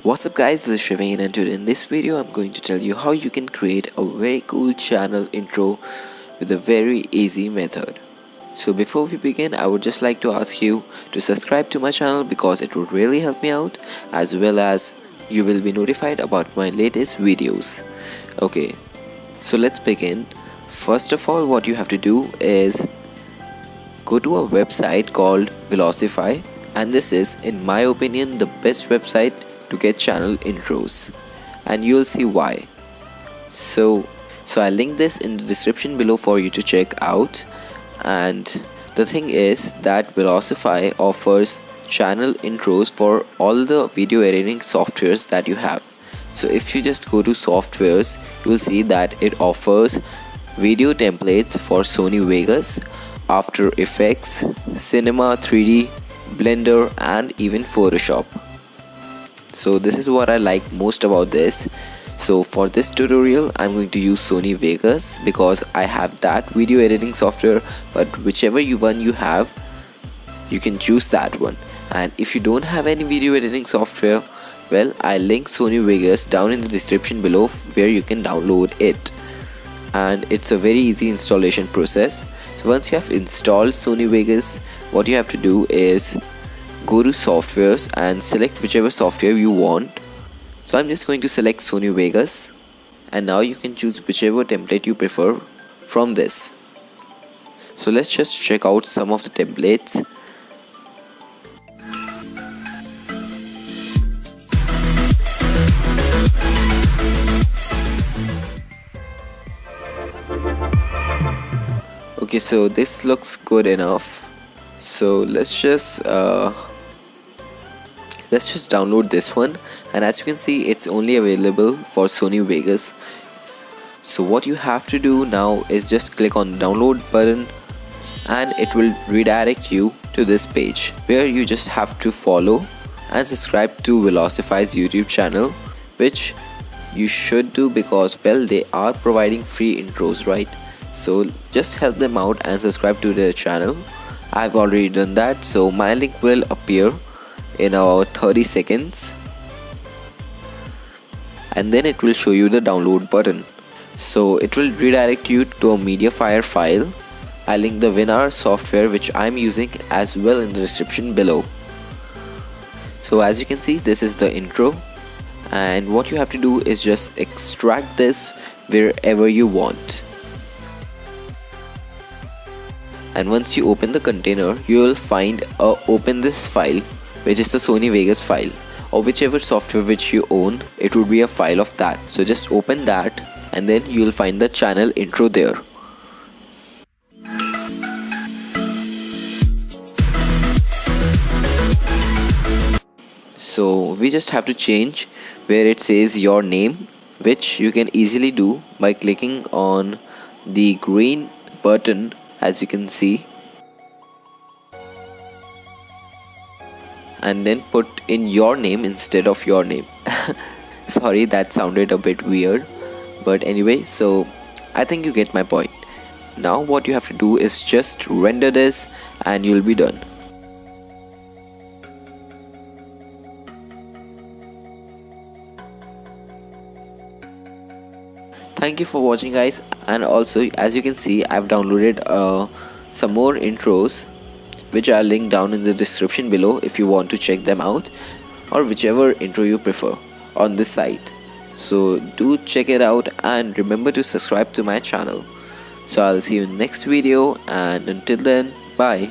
What's up guys, this is Shivane and today in this video I'm going to tell you how you can create a very cool channel intro with a very easy method. So before we begin, I would just like to ask you to subscribe to my channel because it would really help me out, as well as you will be notified about my latest videos. Okay, so let's begin. First of all, what you have to do is go to a website called Velocify, and this is in my opinion the best website to get channel intros, and you'll see why. So I'll link this in the description below for you to check out. And the thing is that Velocify offers channel intros for all the video editing softwares that you have. So if you just go to softwares, you will see that it offers video templates for Sony Vegas, After Effects, Cinema 3D, Blender, and even Photoshop. So this is what I like most about this. So for this tutorial I'm going to use Sony Vegas because I have that video editing software, but whichever one you have, you can choose that one. And if you don't have any video editing software, well, I'll link Sony Vegas down in the description below where you can download it. And it's a very easy installation process. So once you have installed Sony Vegas, what you have to do is go to softwares and select whichever software you want. So I'm just going to select Sony Vegas, and now you can choose whichever template you prefer from this. So let's just check out some of the templates. Okay, so this looks good enough. So let's just download this one, and as you can see it's only available for Sony Vegas. So what you have to do now is just click on the download button, and it will redirect you to this page where you just have to follow and subscribe to Velocify's YouTube channel, which you should do because, well, they are providing free intros, right? So just help them out and subscribe to their channel. I've already done that, so my link will appear in about 30 seconds, and then it will show you the download button. So it will redirect you to a MediaFire file. I'll link the WinR software which I'm using as well in the description below. So as you can see, this is the intro, and what you have to do is just extract this wherever you want. And once you open the container, you will find open this file, which is the Sony Vegas file, or whichever software which you own, it would be a file of that. So just open that, and then you will find the channel intro there. So we just have to change where it says your name, which you can easily do by clicking on the green button, as you can see, and then put in your name instead of your name. Sorry, that sounded a bit weird, but anyway, so I think you get my point. Now what you have to do is just render this and you'll be done. Thank you for watching guys, and also as you can see I've downloaded some more intros which I'll link down in the description below if you want to check them out, or whichever intro you prefer on this site. So do check it out, and remember to subscribe to my channel. So I'll see you in next video, and until then, bye.